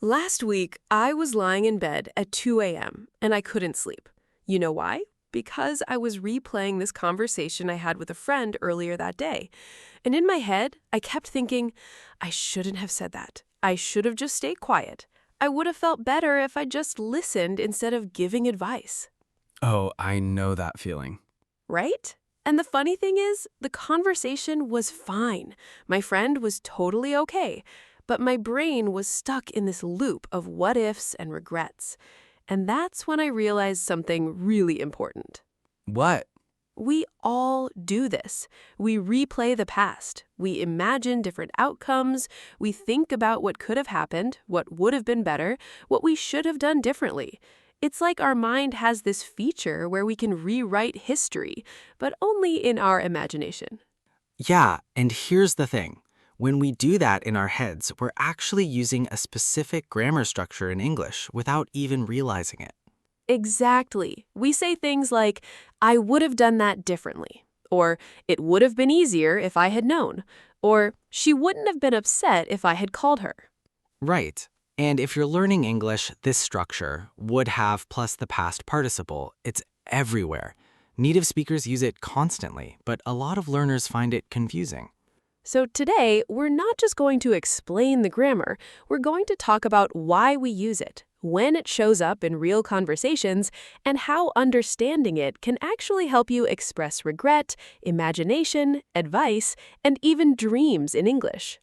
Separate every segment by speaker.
Speaker 1: Last week, I was lying in bed at 2 a.m. and I couldn't sleep. You know why? Because I was replaying this conversation I had with a friend earlier that day. And in my head, I kept thinking, I shouldn't have said that. I should have just stayed quiet. I would have felt better if I just listened instead of giving advice.
Speaker 2: Oh, I know that feeling.
Speaker 1: Right? And the funny thing is, the conversation was fine. My friend was totally okay. But my brain was stuck in this loop of what ifs and regrets. And that's when I realized something really important.
Speaker 2: What?
Speaker 1: We all do this. We replay the past. We imagine different outcomes. We think about what could have happened, what would have been better, what we should have done differently. It's like our mind has this feature where we can rewrite history, but only in our imagination.
Speaker 2: Yeah, and here's the thing. When we do that in our heads, we're actually using a specific grammar structure in English without even realizing it.
Speaker 1: Exactly. We say things like, I would have done that differently, or it would have been easier if I had known, or she wouldn't have been upset if I had called her.
Speaker 2: Right. And if you're learning English, this structure, would have plus the past participle, it's everywhere. Native speakers use it constantly, but a lot of learners find it confusing.
Speaker 1: So today, we're not just going to explain the grammar, we're going to talk about why we use it, when it shows up in real conversations, and how understanding it can actually help you express regret, imagination, advice, and even dreams in English.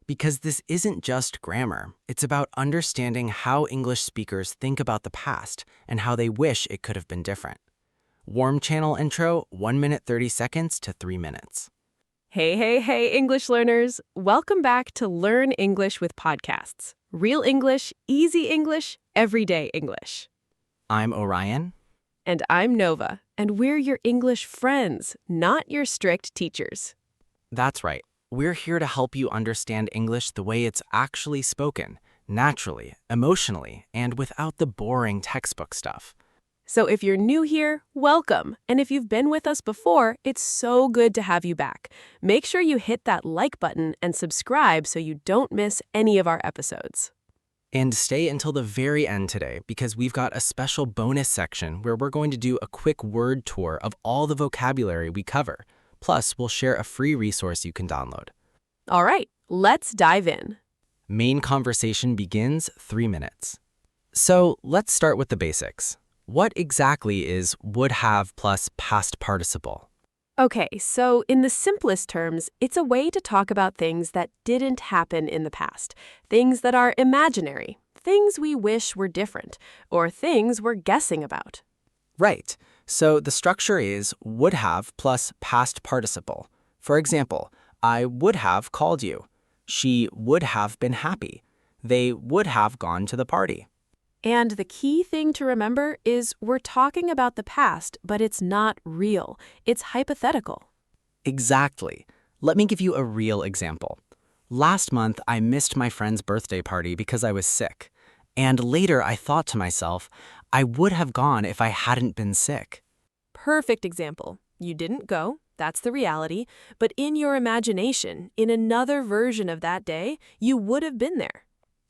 Speaker 2: Because this isn't just grammar, it's about understanding how English speakers think about the past and how they wish it could have been different. Warm channel intro, 1 minute 30 seconds to 3 minutes.
Speaker 1: Hey, hey, hey, English learners! Welcome back to Learn English with Podcasts. Real English, easy English, everyday English.
Speaker 2: I'm Orion.
Speaker 1: And I'm Nova, and we're your English friends, not your strict teachers.
Speaker 2: That's right. We're here to help you understand English the way it's actually spoken, naturally, emotionally, and without the boring textbook stuff.
Speaker 1: So if you're new here, welcome. And if you've been with us before, it's so good to have you back. Make sure you hit that like button and subscribe so you don't miss any of our episodes.
Speaker 2: And stay until the very end today because we've got a special bonus section where we're going to do a quick word tour of all the vocabulary we cover. Plus, we'll share a free resource you can download.
Speaker 1: All right, let's dive in.
Speaker 2: Main conversation begins 3 minutes. So let's start with the basics. What exactly is would have plus past participle?
Speaker 1: Okay, so in the simplest terms, it's a way to talk about things that didn't happen in the past, things that are imaginary, things we wish were different, or things we're guessing about.
Speaker 2: Right. So the structure is would have plus past participle. For example, I would have called you. She would have been happy. They would have gone to the party.
Speaker 1: And the key thing to remember is we're talking about the past, but it's not real. It's hypothetical.
Speaker 2: Exactly. Let me give you a real example. Last month, I missed my friend's birthday party because I was sick. And later, I thought to myself, I would have gone if I hadn't been sick.
Speaker 1: Perfect example. You didn't go, that's the reality, but in your imagination, in another version of that day, you would have been there.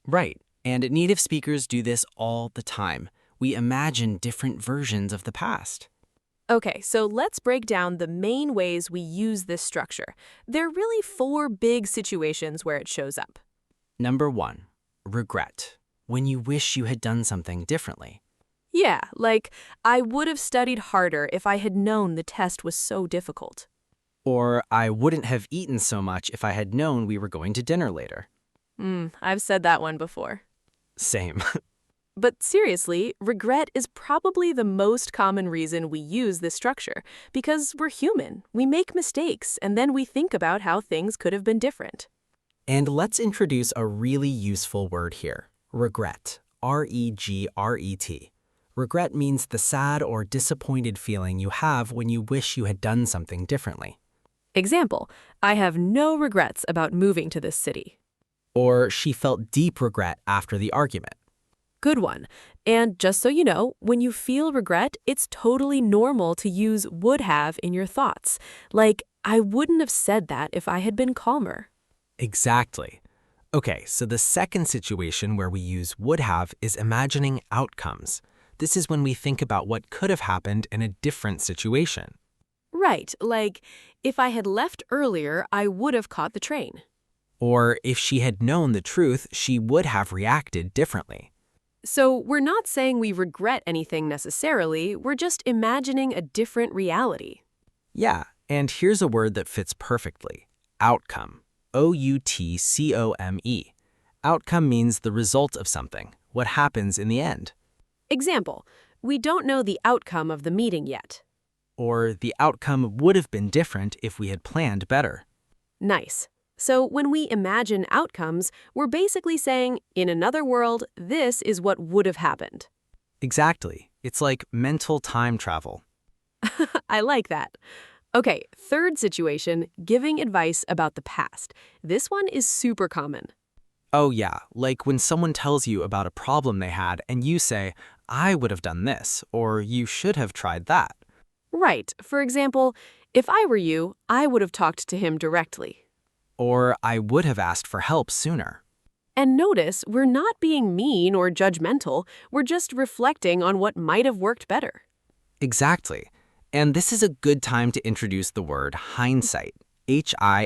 Speaker 2: Right. And native speakers do this all the time. We imagine different versions of the past.
Speaker 1: Okay, so let's break down the main ways we use this structure. There are really 4 big situations where it shows up.
Speaker 2: Number 1, regret. When you wish you had done something differently.
Speaker 1: Yeah, like, I would have studied harder if I had known the test was so difficult.
Speaker 2: Or I wouldn't have eaten so much if I had known we were going to dinner later.
Speaker 1: I've said that one before.
Speaker 2: Same.
Speaker 1: But seriously, regret is probably the most common reason we use this structure, because we're human. We make mistakes, and then we think about how things could have been different.
Speaker 2: And let's introduce a really useful word here. Regret. R-E-G-R-E-T. Regret means the sad or disappointed feeling you have when you wish you had done something differently.
Speaker 1: Example, I have no regrets about moving to this city.
Speaker 2: Or she felt deep regret after the argument.
Speaker 1: Good one. And just so you know, when you feel regret, it's totally normal to use would have in your thoughts. Like, I wouldn't have said that if I had been calmer.
Speaker 2: Exactly. Okay, so the second situation where we use would have is imagining outcomes. This is when we think about what could have happened in a different situation.
Speaker 1: Right, like, if I had left earlier, I would have caught the train.
Speaker 2: Or if she had known the truth, she would have reacted differently.
Speaker 1: So we're not saying we regret anything necessarily, we're just imagining a different reality.
Speaker 2: Yeah, and here's a word that fits perfectly. Outcome. Outcome. Outcome means the result of something, what happens in the end.
Speaker 1: Example, we don't know the outcome of the meeting yet.
Speaker 2: Or the outcome would have been different if we had planned better.
Speaker 1: Nice. So when we imagine outcomes, we're basically saying, in another world, this is what would have happened.
Speaker 2: Exactly. It's like mental time travel.
Speaker 1: I like that. Okay, third situation, giving advice about the past. This one is super common.
Speaker 2: Oh yeah, like when someone tells you about a problem they had and you say, I would have done this, or you should have tried that.
Speaker 1: Right. For example, if I were you, I would have talked to him directly.
Speaker 2: Or I would have asked for help sooner.
Speaker 1: And notice, we're not being mean or judgmental, we're just reflecting on what might have worked better.
Speaker 2: Exactly. And this is a good time to introduce the word hindsight. Hindsight.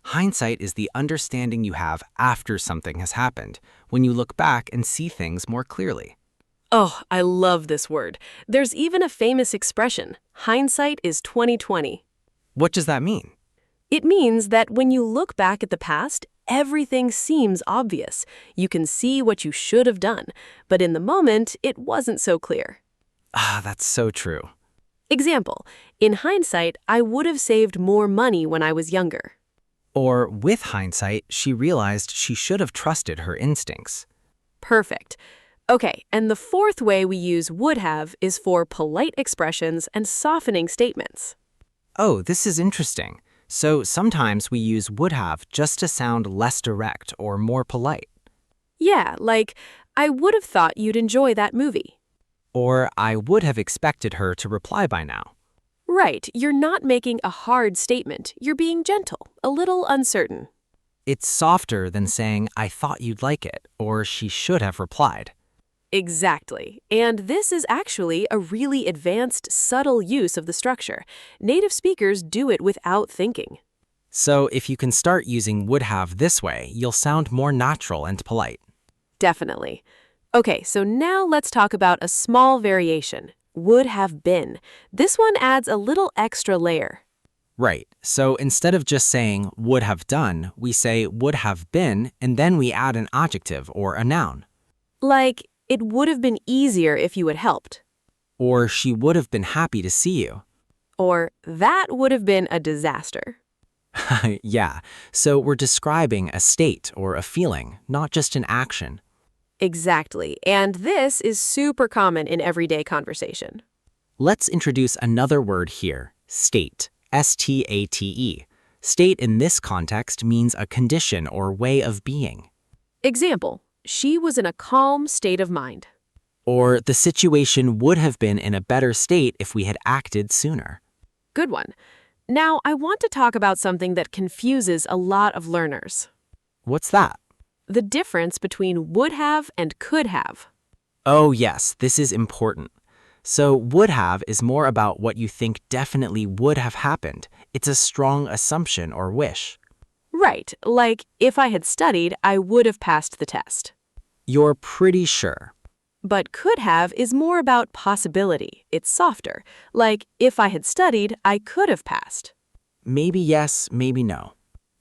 Speaker 2: Hindsight is the understanding you have after something has happened, when you look back and see things more clearly.
Speaker 1: Oh, I love this word. There's even a famous expression, hindsight is 20/20.
Speaker 2: What does that mean?
Speaker 1: It means that when you look back at the past, everything seems obvious. You can see what you should have done, but in the moment, it wasn't so clear.
Speaker 2: Ah, that's so true.
Speaker 1: Example, in hindsight, I would have saved more money when I was younger.
Speaker 2: Or with hindsight, she realized she should have trusted her instincts.
Speaker 1: Perfect. Okay, and the fourth way we use would have is for polite expressions and softening statements.
Speaker 2: Oh, this is interesting. So sometimes we use would have just to sound less direct or more polite.
Speaker 1: Yeah, like, I would have thought you'd enjoy that movie.
Speaker 2: Or I would have expected her to reply by now.
Speaker 1: Right, you're not making a hard statement. You're being gentle, a little uncertain.
Speaker 2: It's softer than saying, I thought you'd like it, or she should have replied.
Speaker 1: Exactly. And this is actually a really advanced, subtle use of the structure. Native speakers do it without thinking.
Speaker 2: So if you can start using would have this way, you'll sound more natural and polite.
Speaker 1: Definitely. Okay, so now let's talk about a small variation, would have been. This one adds a little extra layer.
Speaker 2: Right, so instead of just saying would have done, we say would have been, and then we add an adjective or a noun.
Speaker 1: Like, it would have been easier if you had helped.
Speaker 2: Or she would have been happy to see you.
Speaker 1: Or, that would have been a disaster.
Speaker 2: Yeah, so we're describing a state or a feeling, not just an action.
Speaker 1: Exactly, and this is super common in everyday conversation.
Speaker 2: Let's introduce another word here, state, S-T-A-T-E. State in this context means a condition or way of being.
Speaker 1: Example, she was in a calm state of mind.
Speaker 2: Or the situation would have been in a better state if we had acted sooner.
Speaker 1: Good one. Now, I want to talk about something that confuses a lot of learners.
Speaker 2: What's that?
Speaker 1: The difference between would have and could have.
Speaker 2: Oh yes, this is important. So would have is more about what you think definitely would have happened. It's a strong assumption or wish.
Speaker 1: Right, like, if I had studied, I would have passed the test.
Speaker 2: You're pretty sure.
Speaker 1: But could have is more about possibility. It's softer. Like, if I had studied, I could have passed.
Speaker 2: Maybe yes, maybe no.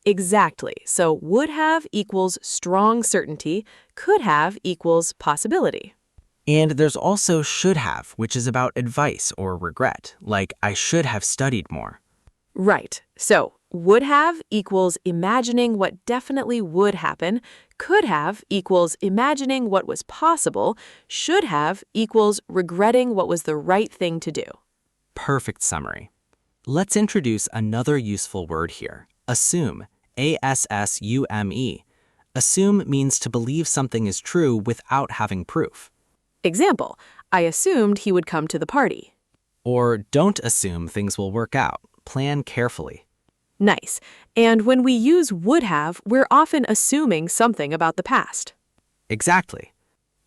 Speaker 1: Exactly. So would have equals strong certainty, could have equals possibility.
Speaker 2: And there's also should have, which is about advice or regret, like I should have studied more.
Speaker 1: Right. So would have equals imagining what definitely would happen, could have equals imagining what was possible, should have equals regretting what was the right thing to do.
Speaker 2: Perfect summary. Let's introduce another useful word here, assume, A-S-S-U-M-E. Assume means to believe something is true without having proof.
Speaker 1: Example, I assumed he would come to the party.
Speaker 2: Or don't assume things will work out. Plan carefully.
Speaker 1: Nice. And when we use would have, we're often assuming something about the past.
Speaker 2: Exactly.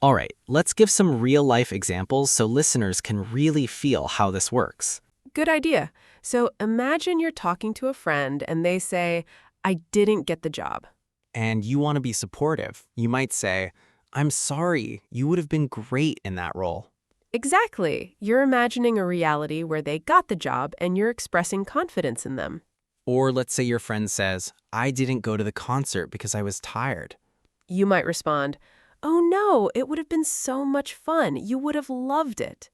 Speaker 2: All right, let's give some real-life examples so listeners can really feel how this works.
Speaker 1: Good idea. So imagine you're talking to a friend and they say, I didn't get the job.
Speaker 2: And you want to be supportive. You might say, I'm sorry, you would have been great in that role.
Speaker 1: Exactly. You're imagining a reality where they got the job and you're expressing confidence in them.
Speaker 2: Or let's say your friend says, I didn't go to the concert because I was tired.
Speaker 1: You might respond, oh no, it would have been so much fun. You would have loved it.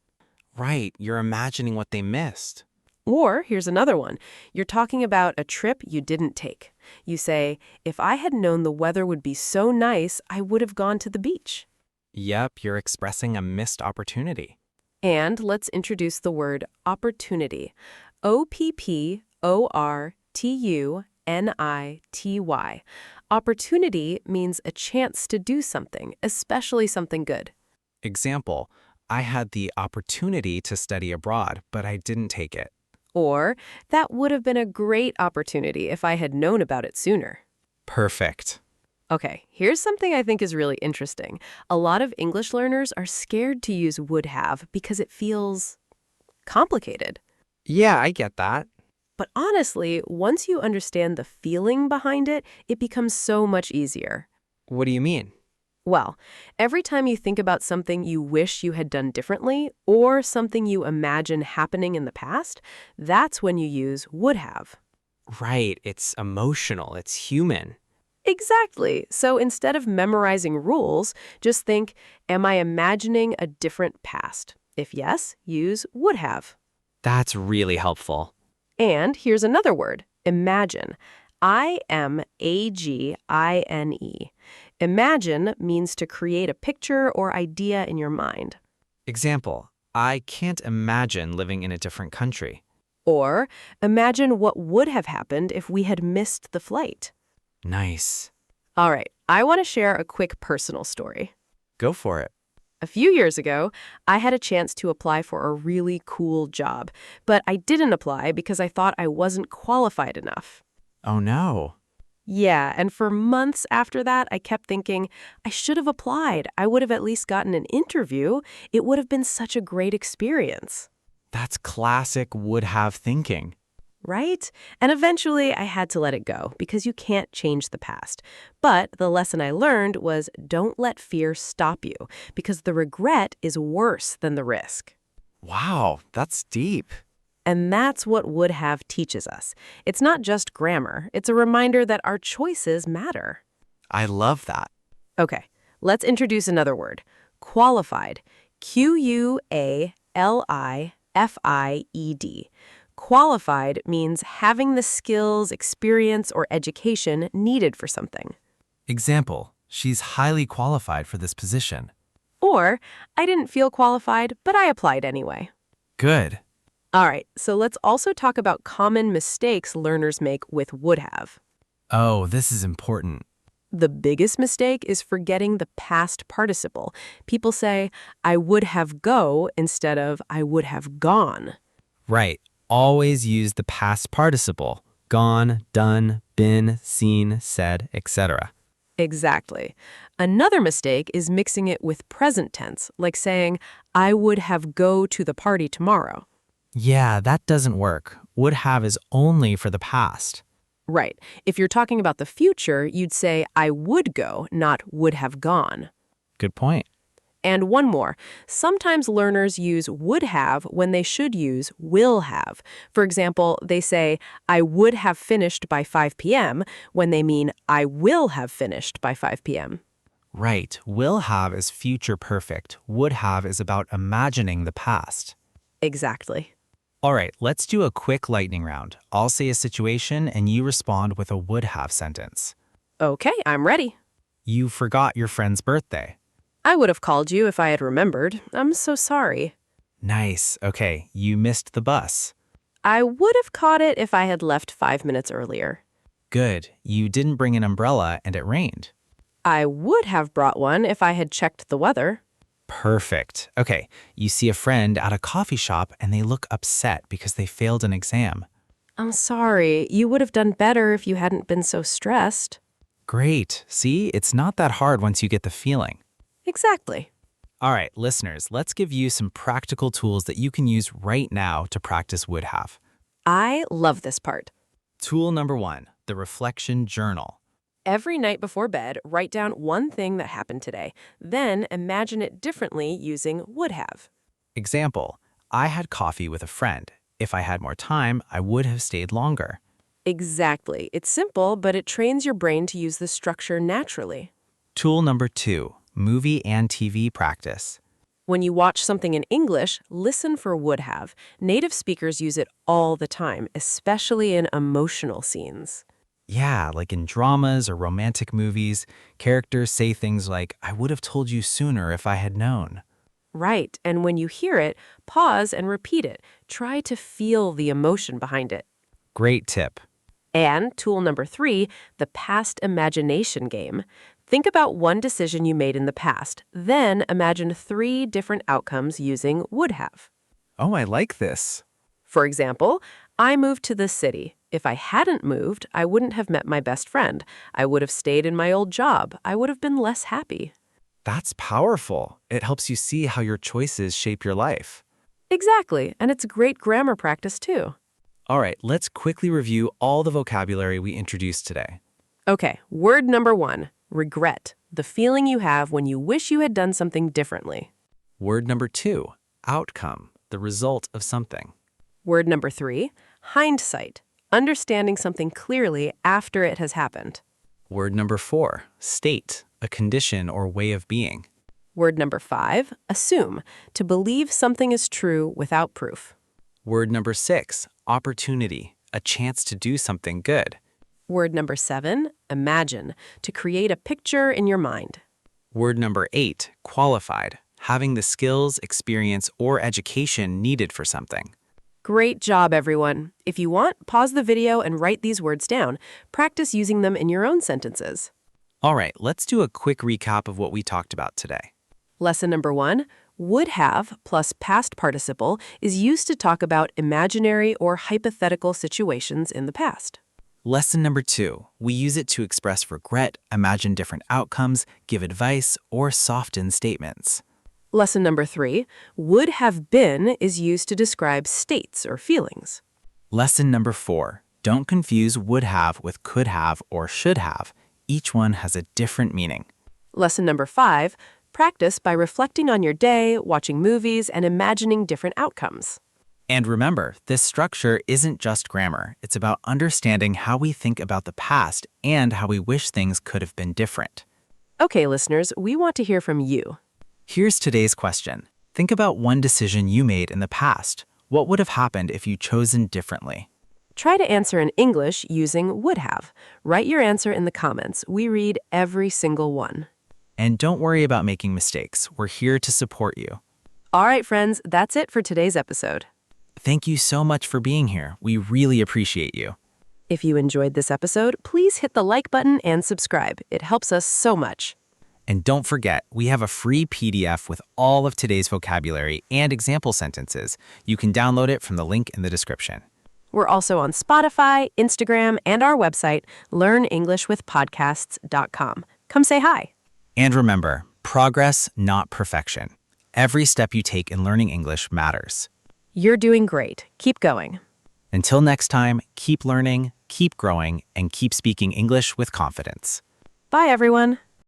Speaker 2: Right, you're imagining what they missed.
Speaker 1: Or here's another one. You're talking about a trip you didn't take. You say, if I had known the weather would be so nice, I would have gone to the beach.
Speaker 2: Yep, you're expressing a missed opportunity.
Speaker 1: And let's introduce the word opportunity. OPPORTUNITY. Opportunity means a chance to do something, especially something good.
Speaker 2: Example, I had the opportunity to study abroad, but I didn't take it.
Speaker 1: Or, that would have been a great opportunity if I had known about it sooner.
Speaker 2: Perfect.
Speaker 1: Okay, here's something I think is really interesting. A lot of English learners are scared to use would have because it feels complicated.
Speaker 2: Yeah, I get that.
Speaker 1: But honestly, once you understand the feeling behind it, it becomes so much easier.
Speaker 2: What do you mean?
Speaker 1: Well, every time you think about something you wish you had done differently or something you imagine happening in the past, that's when you use would have.
Speaker 2: Right, it's emotional, it's human.
Speaker 1: Exactly. So instead of memorizing rules, just think, am I imagining a different past? If yes, use would have.
Speaker 2: That's really helpful.
Speaker 1: And here's another word, imagine. IMAGINE. Imagine means to create a picture or idea in your mind.
Speaker 2: Example, I can't imagine living in a different country.
Speaker 1: Or imagine what would have happened if we had missed the flight.
Speaker 2: Nice.
Speaker 1: All right, I want to share a quick personal story.
Speaker 2: Go for it.
Speaker 1: A few years ago, I had a chance to apply for a really cool job, but I didn't apply because I thought I wasn't qualified enough.
Speaker 2: Oh no.
Speaker 1: Yeah, and for months after that, I kept thinking, I should have applied. I would have at least gotten an interview. It would have been such a great experience.
Speaker 2: That's classic would have thinking.
Speaker 1: Right? And eventually I had to let it go because you can't change the past. But the lesson I learned was don't let fear stop you because the regret is worse than the risk.
Speaker 2: Wow, that's deep.
Speaker 1: And that's what would have teaches us. It's not just grammar. It's a reminder that our choices matter.
Speaker 2: I love that.
Speaker 1: Okay, let's introduce another word. Qualified. QUALIFIED. Qualified means having the skills, experience, or education needed for something.
Speaker 2: Example, she's highly qualified for this position.
Speaker 1: Or, I didn't feel qualified, but I applied anyway.
Speaker 2: Good.
Speaker 1: All right, so let's also talk about common mistakes learners make with would have.
Speaker 2: Oh, this is important.
Speaker 1: The biggest mistake is forgetting the past participle. People say, I would have go instead of I would have gone.
Speaker 2: Right. Always use the past participle. Gone, done, been, seen, said, etc.
Speaker 1: Exactly. Another mistake is mixing it with present tense, like saying, I would have go to the party tomorrow.
Speaker 2: Yeah, that doesn't work. Would have is only for the past.
Speaker 1: Right. If you're talking about the future, you'd say, I would go, not would have gone.
Speaker 2: Good point.
Speaker 1: And one more. Sometimes learners use would have when they should use will have. For example, they say, I would have finished by 5 p.m. when they mean I will have finished by 5 p.m.
Speaker 2: Right. Will have is future perfect. Would have is about imagining the past.
Speaker 1: Exactly.
Speaker 2: All right, let's do a quick lightning round. I'll say a situation and you respond with a would have sentence.
Speaker 1: Okay, I'm ready.
Speaker 2: You forgot your friend's birthday.
Speaker 1: I would have called you if I had remembered. I'm so sorry.
Speaker 2: Nice. Okay, you missed the bus.
Speaker 1: I would have caught it if I had left 5 minutes earlier.
Speaker 2: Good. You didn't bring an umbrella and it rained.
Speaker 1: I would have brought one if I had checked the weather.
Speaker 2: Perfect. Okay, you see a friend at a coffee shop and they look upset because they failed an exam.
Speaker 1: I'm sorry, you would have done better if you hadn't been so stressed.
Speaker 2: Great. See, it's not that hard once you get the feeling.
Speaker 1: Exactly.
Speaker 2: All right, listeners, let's give you some practical tools that you can use right now to practice would have.
Speaker 1: I love this part.
Speaker 2: Tool number 1, the reflection journal.
Speaker 1: Every night before bed, write down one thing that happened today. Then imagine it differently using would have.
Speaker 2: Example, I had coffee with a friend. If I had more time, I would have stayed longer.
Speaker 1: Exactly. It's simple, but it trains your brain to use the structure naturally.
Speaker 2: Tool number 2, movie and TV practice.
Speaker 1: When you watch something in English, listen for would have. Native speakers use it all the time, especially in emotional scenes.
Speaker 2: Yeah, like in dramas or romantic movies, characters say things like, I would have told you sooner if I had known.
Speaker 1: Right, and when you hear it, pause and repeat it. Try to feel the emotion behind it.
Speaker 2: Great tip.
Speaker 1: And tool number 3, the past imagination game. Think about one decision you made in the past, then imagine 3 different outcomes using would have.
Speaker 2: Oh, I like this.
Speaker 1: For example, I moved to this city. If I hadn't moved, I wouldn't have met my best friend. I would have stayed in my old job. I would have been less happy.
Speaker 2: That's powerful. It helps you see how your choices shape your life.
Speaker 1: Exactly, and it's great grammar practice too.
Speaker 2: All right, let's quickly review all the vocabulary we introduced today.
Speaker 1: Okay, word number 1, regret. The feeling you have when you wish you had done something differently.
Speaker 2: Word number 2, outcome, the result of something.
Speaker 1: Word number 3, hindsight. Understanding something clearly after it has happened.
Speaker 2: Word number 4, state, a condition or way of being.
Speaker 1: Word number 5, assume. To believe something is true without proof.
Speaker 2: Word number 6, opportunity, a chance to do something good.
Speaker 1: Word number 7, imagine. To create a picture in your mind.
Speaker 2: Word number 8, qualified, having the skills, experience, or education needed for something.
Speaker 1: Great job, everyone. If you want, pause the video and write these words down. Practice using them in your own sentences.
Speaker 2: All right, let's do a quick recap of what we talked about today.
Speaker 1: Lesson number 1, would have plus past participle is used to talk about imaginary or hypothetical situations in the past.
Speaker 2: Lesson number 2, we use it to express regret, imagine different outcomes, give advice, or soften statements.
Speaker 1: Lesson number 3, would have been is used to describe states or feelings.
Speaker 2: Lesson number 4, don't confuse would have with could have or should have. Each one has a different meaning.
Speaker 1: Lesson number 5, practice by reflecting on your day, watching movies, and imagining different outcomes.
Speaker 2: And remember, this structure isn't just grammar. It's about understanding how we think about the past and how we wish things could have been different.
Speaker 1: Okay, listeners, we want to hear from you.
Speaker 2: Here's today's question. Think about one decision you made in the past. What would have happened if you'd chosen differently?
Speaker 1: Try to answer in English using would have. Write your answer in the comments. We read every single one.
Speaker 2: And don't worry about making mistakes. We're here to support you.
Speaker 1: All right, friends, that's it for today's episode.
Speaker 2: Thank you so much for being here. We really appreciate you.
Speaker 1: If you enjoyed this episode, please hit the like button and subscribe. It helps us so much.
Speaker 2: And don't forget, we have a free PDF with all of today's vocabulary and example sentences. You can download it from the link in the description.
Speaker 1: We're also on Spotify, Instagram, and our website, learnenglishwithpodcasts.com. Come say hi.
Speaker 2: And remember, progress, not perfection. Every step you take in learning English matters.
Speaker 1: You're doing great. Keep going.
Speaker 2: Until next time, keep learning, keep growing, and keep speaking English with confidence.
Speaker 1: Bye, everyone.